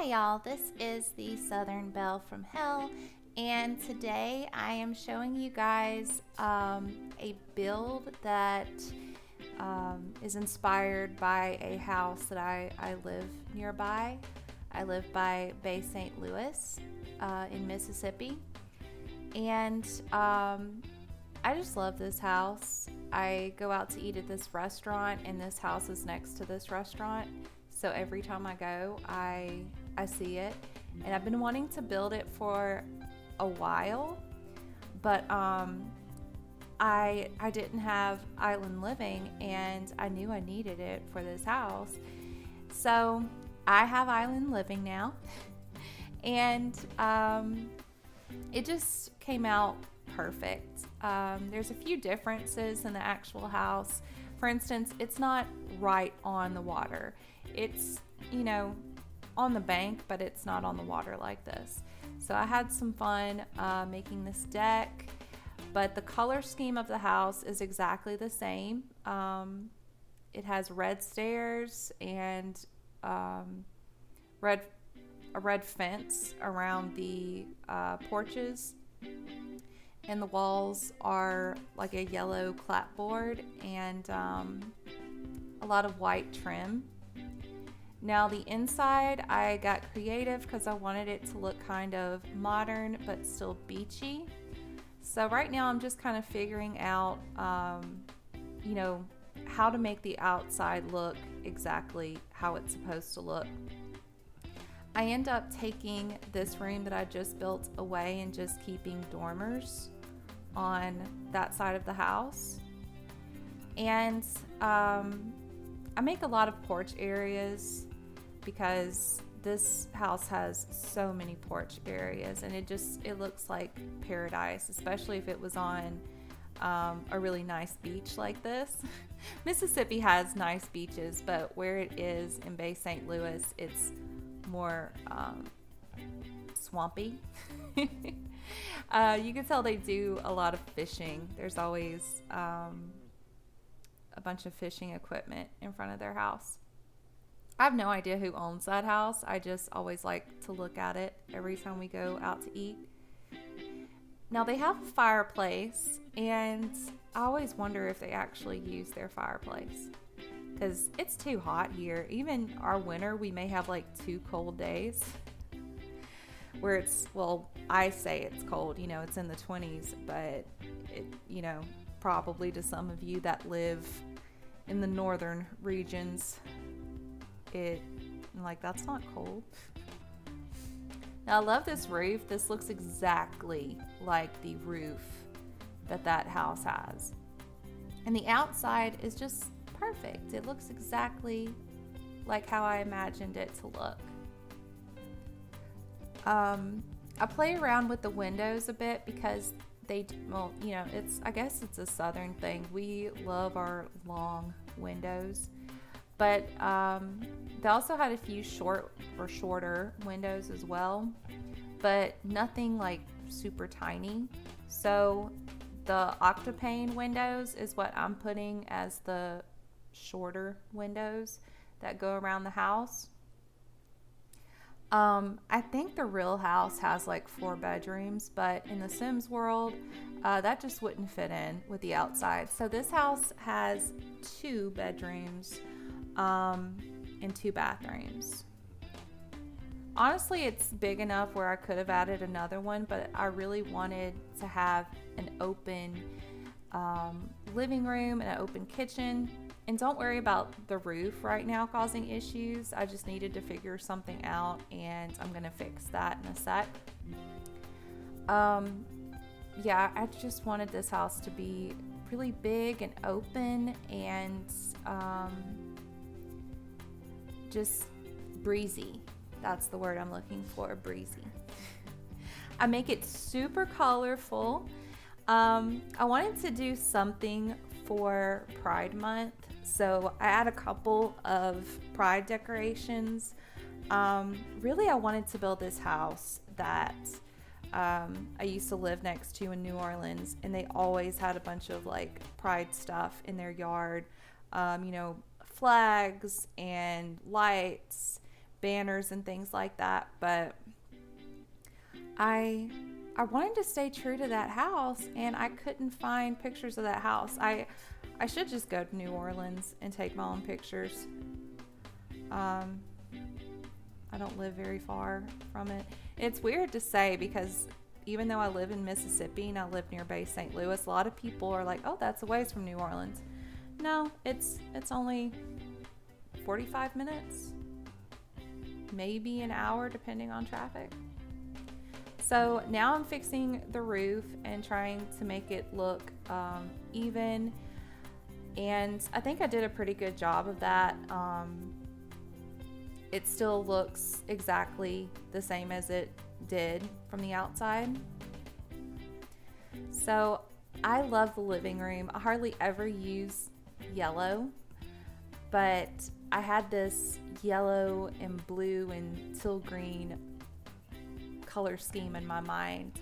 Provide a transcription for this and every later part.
Hi, y'all. This is the Southern Belle from Hell, and today I am showing you guys a build that is inspired by a house that I live nearby. I live by Bay St. Louis in Mississippi, and I just love this house. I go out to eat at this restaurant, and this house is next to this restaurant. So every time I go, I see it, and I've been wanting to build it for a while, but I didn't have island living, and I knew I needed it for this house. So I have island living now, and it just came out perfect. There's a few differences in the actual house. For instance, it's not right on the water. It's, on the bank, but it's not on the water like this. So I had some fun making this deck, but the color scheme of the house is exactly the same. It has red stairs and a red fence around the porches, and the walls are like a yellow clapboard and a lot of white trim. Now the inside, I got creative because I wanted it to look kind of modern but still beachy. So right now I'm just kind of figuring out, how to make the outside look exactly how it's supposed to look. I end up taking this room that I just built away and just keeping dormers on that side of the house. And I make a lot of porch areas because this house has so many porch areas, and it looks like paradise, especially if it was on a really nice beach like this. Mississippi has nice beaches, but where it is in Bay St. Louis, it's more swampy. You can tell they do a lot of fishing. There's always a bunch of fishing equipment in front of their house. I have no idea who owns that house. I just always like to look at it every time we go out to eat. Now they have a fireplace, and I always wonder if they actually use their fireplace because it's too hot here. Even our winter, we may have like 2 cold days where I say it's cold, it's in the 20s, but it, probably to some of you that live in the northern regions, that's not cold. Now I love this roof. This looks exactly like the roof that house has. And the outside is just perfect. It looks exactly like how I imagined it to look. I play around with the windows a bit because I guess it's a southern thing. We love our long windows, but they also had a few shorter windows as well, but nothing like super tiny. So the octopane windows is what I'm putting as the shorter windows that go around the house. I think the real house has like 4 bedrooms, but in the Sims world, that just wouldn't fit in with the outside. So this house has 2 bedrooms and 2 bathrooms. Honestly, it's big enough where I could have added another one, but I really wanted to have an open living room and an open kitchen. And don't worry about the roof right now causing issues. I just needed to figure something out, and I'm going to fix that in a sec. I just wanted this house to be really big and open and just breezy. That's the word I'm looking for, breezy. I make it super colorful. I wanted to do something for Pride Month, so I add a couple of Pride decorations. Really, I wanted to build this house that I used to live next to in New Orleans, and they always had a bunch of like Pride stuff in their yard. Flags and lights, banners and things like that. But I wanted to stay true to that house, and I couldn't find pictures of that house. I should just go to New Orleans and take my own pictures. I don't live very far from it. It's weird to say, because even though I live in Mississippi and I live near Bay St. Louis, a lot of people are like, oh, that's a ways from New Orleans. No, it's only 45 minutes, maybe an hour, depending on traffic. So now I'm fixing the roof and trying to make it look even, and I think I did a pretty good job of that. It still looks exactly the same as it did from the outside. So I love the living room. I hardly ever use yellow, but I had this yellow and blue and teal green color scheme in my mind,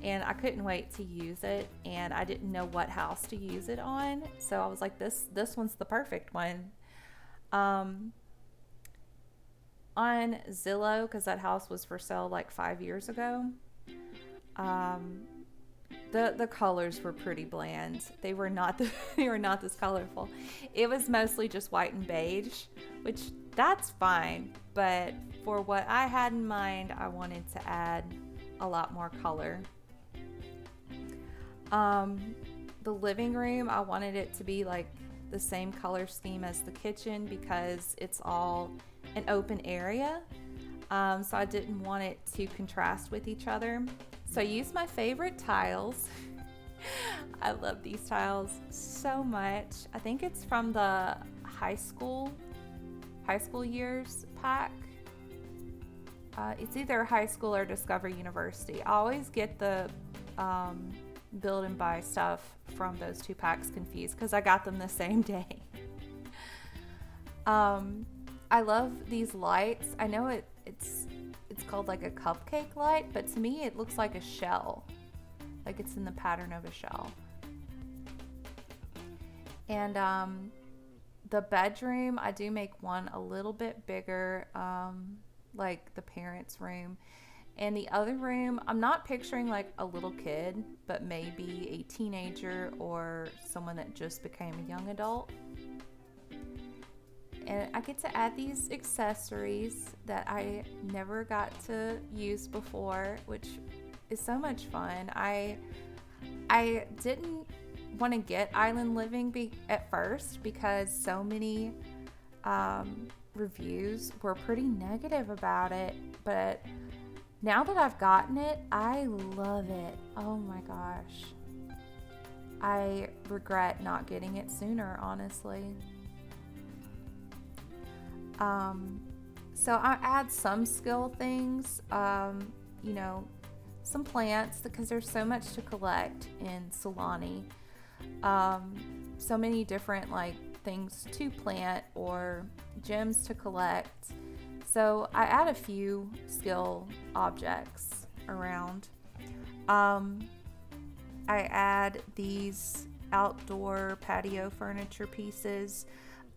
and I couldn't wait to use it, and I didn't know what house to use it on, so I was like, this one's the perfect one. On Zillow, because that house was for sale like 5 years ago, the colors were pretty bland. They were not this colorful. It was mostly just white and beige, which that's fine, but for what I had in mind, I wanted to add a lot more color. The living room, I wanted it to be like the same color scheme as the kitchen, because it's all an open area, so I didn't want it to contrast with each other. So I used my favorite tiles. I love these tiles so much. I think it's from the high school years pack. It's either high school or Discover University. I always get the build and buy stuff from those two packs confused, because I got them the same day. I love these lights. I know it's called like a cupcake light, but to me it looks like a shell, like it's in the pattern of a shell. And the bedroom, I do make one a little bit bigger, like the parents' room. And the other room, I'm not picturing like a little kid, but maybe a teenager or someone that just became a young adult. And I get to add these accessories that I never got to use before, which is so much fun. I didn't want to get island living at first, because so many reviews were pretty negative about it, but now that I've gotten it, I love it. Oh my gosh. I regret not getting it sooner, honestly. So I add some skill things, some plants, because there's so much to collect in Sulani. So many different like things to plant or gems to collect. So I add a few skill objects around. I add these outdoor patio furniture pieces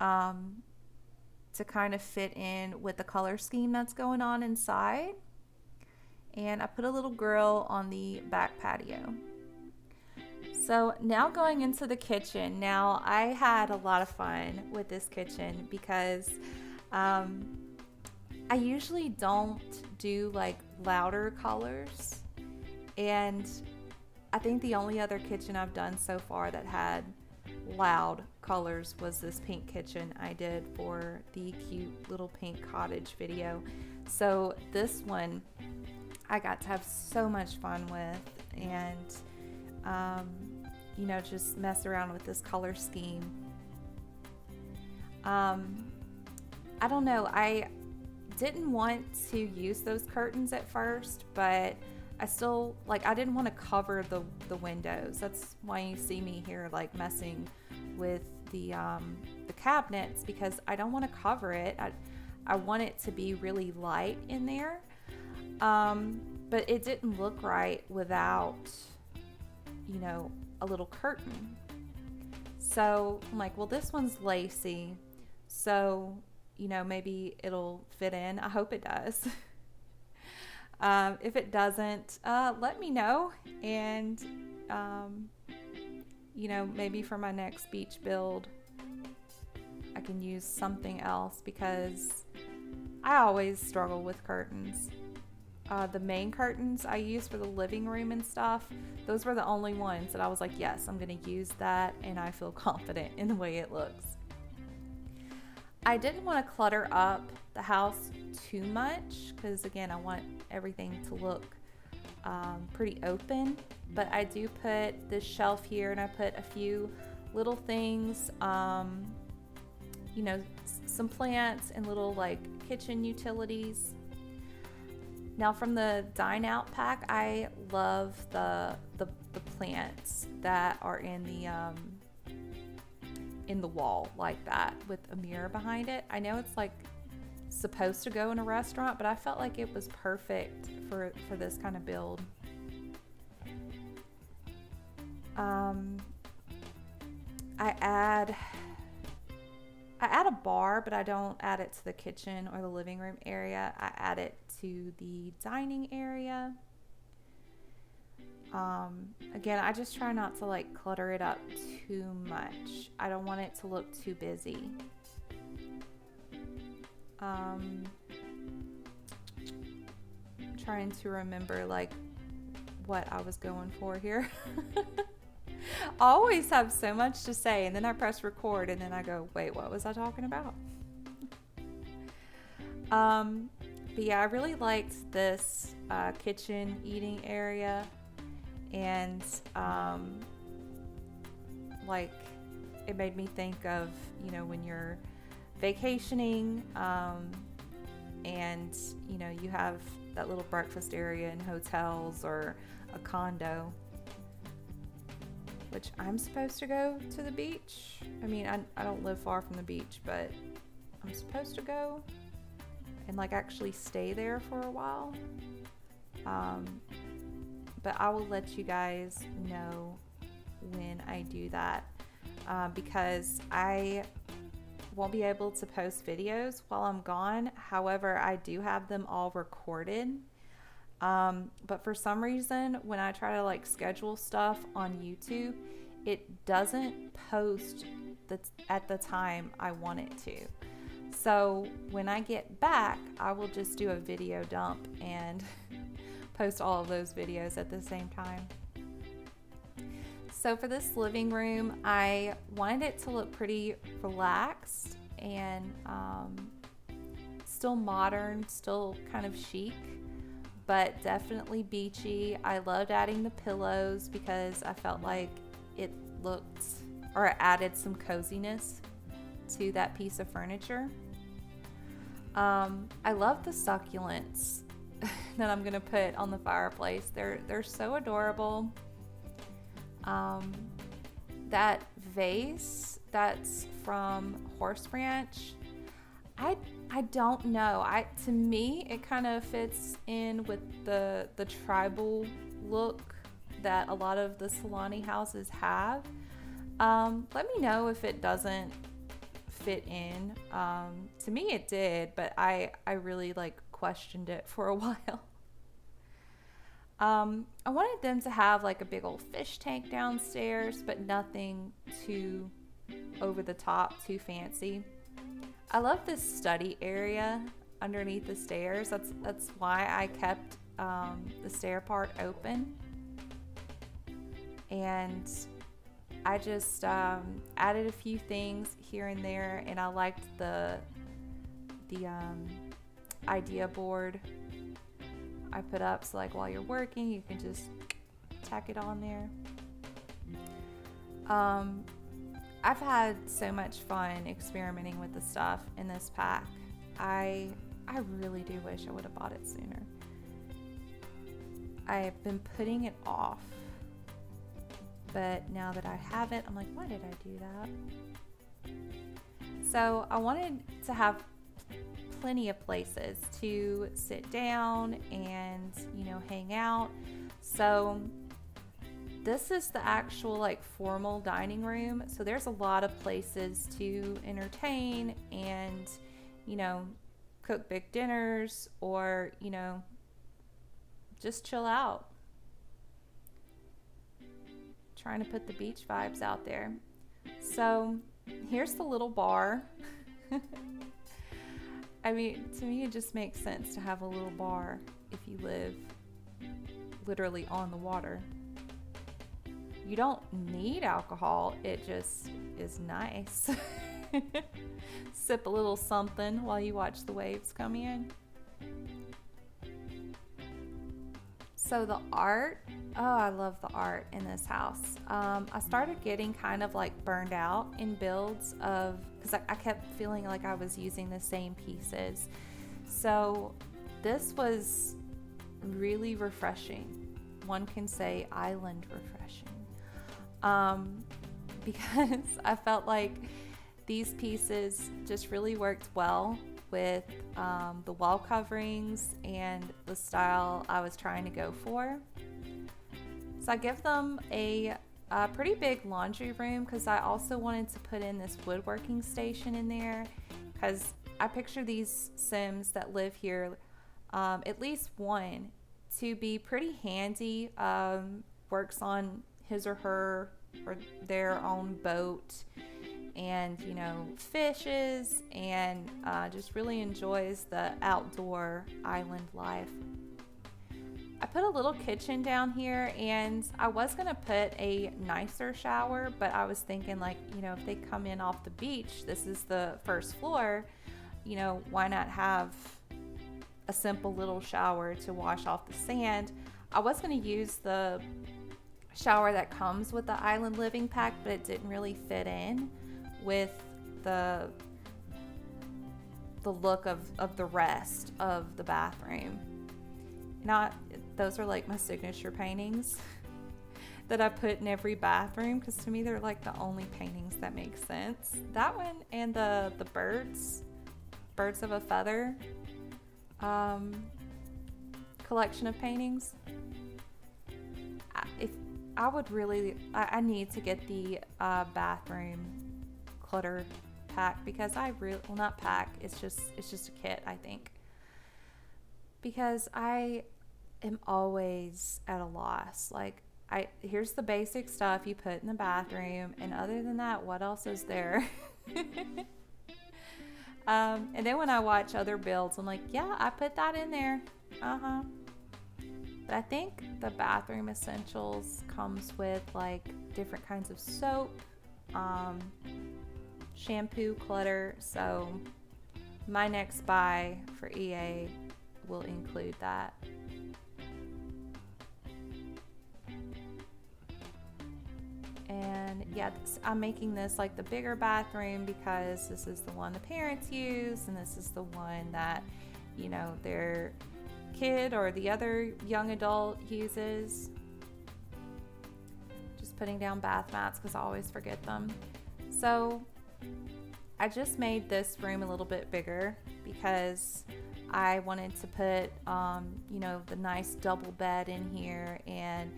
to kind of fit in with the color scheme that's going on inside. And I put a little grill on the back patio. So now going into the kitchen. Now I had a lot of fun with this kitchen, because I usually don't do like louder colors, and I think the only other kitchen I've done so far that had loud colors was this pink kitchen I did for the cute little pink cottage video. So this one I got to have so much fun with, and just mess around with this color scheme. I don't know, I didn't want to use those curtains at first, but I still, I didn't want to cover the windows. That's why you see me here, messing with the cabinets, because I don't want to cover it. I want it to be really light in there. But it didn't look right without, a little curtain. So I'm like, well, this one's lacy, so you know, maybe it'll fit in. I hope it does. If it doesn't, let me know. And, you know, maybe for my next beach build, I can use something else because I always struggle with curtains. The main curtains I use for the living room and stuff, those were the only ones that I was like, yes, I'm going to use that, and I feel confident in the way it looks. I didn't want to clutter up the house too much because, again, I want everything to look pretty open. But I do put this shelf here, and I put a few little things, you know, some plants and little like kitchen utilities. Now from the dine out pack, I love the plants that are in the wall like that with a mirror behind it. I know it's like supposed to go in a restaurant, but I felt like it was perfect for this kind of build. I add a bar, but I don't add it to the kitchen or the living room area. I add it to the dining area. Again, I just try not to like clutter it up too much. I don't want it to look too busy. I'm trying to remember like what I was going for here. I always have so much to say, and then I press record, and then I go, wait, what was I talking about? But yeah, I really liked this kitchen eating area, and like it made me think of, you know, when you're vacationing, and you know, you have that little breakfast area in hotels or a condo, which I'm supposed to go to the beach. I mean, I don't live far from the beach, but I'm supposed to go and like actually stay there for a while. But I will let you guys know when I do that, because I won't be able to post videos while I'm gone. However, I do have them all recorded. But for some reason, when I try to like schedule stuff on YouTube, it doesn't post at the time I want it to. So when I get back, I will just do a video dump and post all of those videos at the same time. So for this living room, I wanted it to look pretty relaxed and still modern, still kind of chic, but definitely beachy. I loved adding the pillows because I felt like it looked, or it added some coziness to that piece of furniture. I love the succulents that I'm gonna put on the fireplace. They're so adorable. That vase that's from Horse Branch, I don't know. To me, it kind of fits in with the tribal look that a lot of the Solani houses have. Let me know if it doesn't fit in. To me, it did, but I really like questioned it for a while. I wanted them to have like a big old fish tank downstairs, but nothing too over the top, too fancy. I love this study area underneath the stairs. That's why I kept the stair part open. And I just added a few things here and there, and I liked the idea board I put up, so like while you're working you can just tack it on there. I've had so much fun experimenting with the stuff in this pack. I really do wish I would have bought it sooner. I've been putting it off, but now that I have it, I'm like, why did I do that? So I wanted to have plenty of places to sit down and, you know, hang out. So this is the actual like formal dining room. So there's a lot of places to entertain and, you know, cook big dinners or, just chill out. Trying to put the beach vibes out there. So here's the little bar. I mean, to me, it just makes sense to have a little bar if you live literally on the water. You don't need alcohol, it just is nice. Sip a little something while you watch the waves come in. So the art, oh, I love the art in this house. I started getting kind of like burned out in builds because I kept feeling like I was using the same pieces. So this was really refreshing. One can say island refreshing. Because I felt like these pieces just really worked well with the wall coverings and the style I was trying to go for. So I give them a pretty big laundry room because I also wanted to put in this woodworking station in there because I picture these Sims that live here, at least one, to be pretty handy, works on his or her or their own boat and fishes and just really enjoys the outdoor island life. I put a little kitchen down here and I was gonna put a nicer shower, but I was thinking like, if they come in off the beach, this is the first floor, why not have a simple little shower to wash off the sand. I was gonna use the shower that comes with the island living pack, but it didn't really fit in with the look of the rest of the bathroom. Those are like my signature paintings that I put in every bathroom because to me they're like the only paintings that make sense. That one and the birds of a feather collection of paintings. I need to get the bathroom clutter pack because not pack, it's just a kit, I think, because I am always at a loss. Like, here's the basic stuff you put in the bathroom, and other than that, what else is there? And then when I watch other builds, I'm like, yeah, I put that in there. But I think the bathroom essentials comes with like different kinds of soap, shampoo, clutter. So my next buy for EA will include that. And yeah, I'm making this like the bigger bathroom because this is the one the parents use, and this is the one that, their kid or the other young adult uses. Just putting down bath mats because I always forget them. So I just made this room a little bit bigger because I wanted to put, the nice double bed in here and,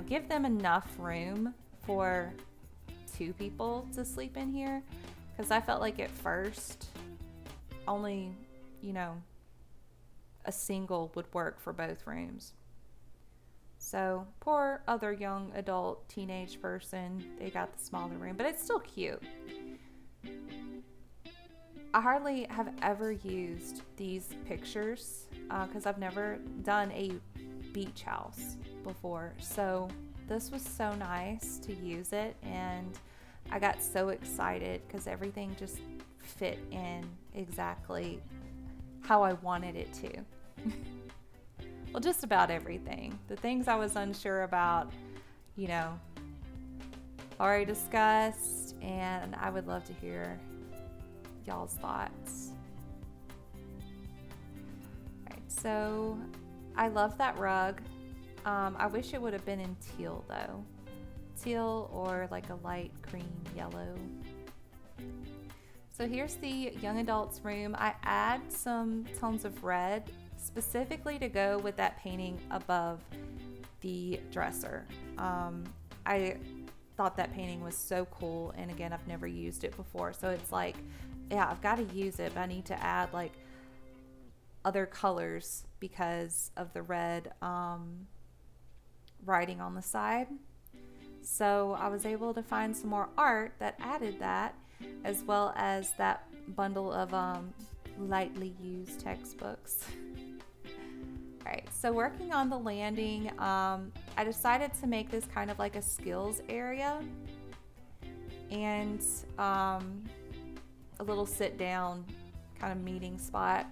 give them enough room for 2 people to sleep in here. Because I felt like at first only, a single would work for both rooms. So poor other young adult teenage person, they got the smaller room, but it's still cute. I hardly have ever used these pictures because I've never done a beach house before. So this was so nice to use it, and I got so excited because everything just fit in exactly how I wanted it to. Well, just about everything. The things I was unsure about, already discussed, and I would love to hear y'all's thoughts. Alright, so I love that rug. I wish it would have been in teal though. Teal or like a light cream yellow. So here's the young adults room. I add some tones of red specifically to go with that painting above the dresser. I thought that painting was so cool, and again, I've never used it before, so it's like yeah, I've got to use it, but I need to add like other colors because of the red writing on the side. So I was able to find some more art that added that, as well as that bundle of lightly used textbooks. Alright, so working on the landing, I decided to make this kind of like a skills area and a little sit down kind of meeting spot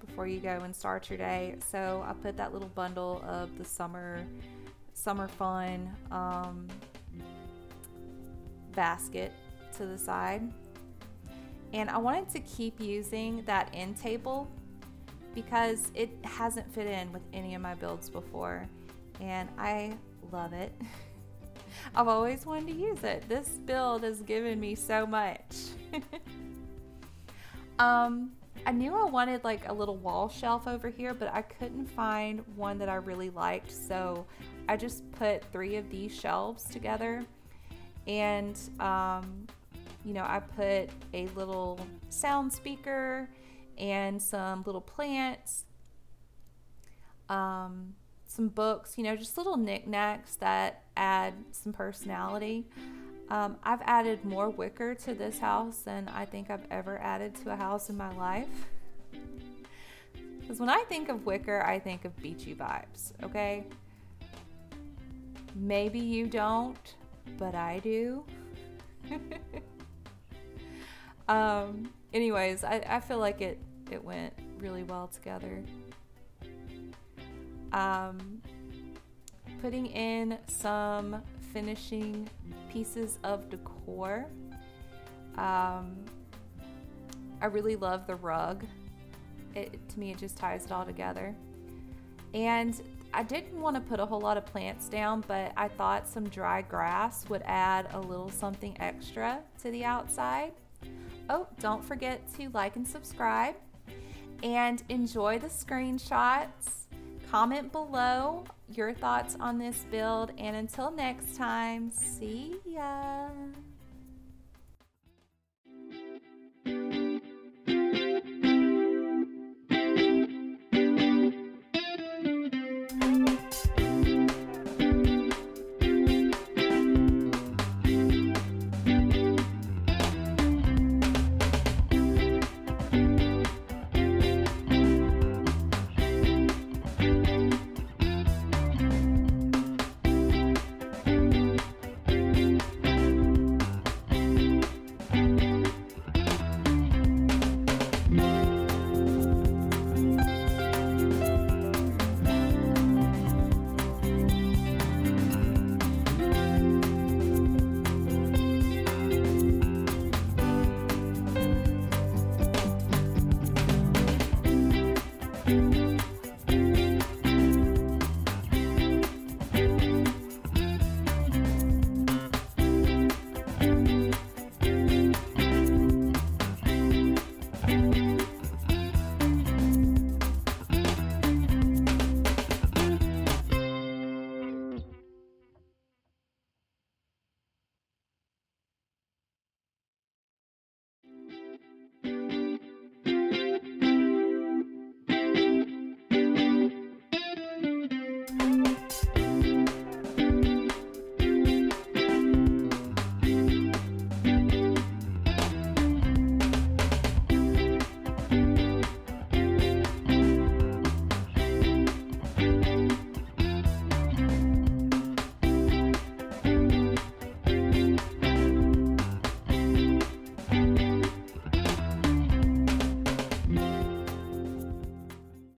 before you go and start your day. So I put that little bundle of the summer fun basket to the side, and I wanted to keep using that end table because it hasn't fit in with any of my builds before, and I love it. I've always wanted to use it. This build has given me so much. I knew I wanted like a little wall shelf over here, but I couldn't find one that I really liked, so I just put 3 of these shelves together, and you know, I put a little sound speaker and some little plants, some books, you know, just little knickknacks that add some personality. I've added more wicker to this house than I think I've ever added to a house in my life. Because when I think of wicker, I think of beachy vibes, okay? Maybe you don't, but I do. Anyways, I feel like it went really well together. Putting in some finishing pieces of decor. I really love the rug. To me, it just ties it all together. And I didn't want to put a whole lot of plants down, but I thought some dry grass would add a little something extra to the outside. Oh, don't forget to like and subscribe and enjoy the screenshots. Comment below your thoughts on this build, and until next time, see ya.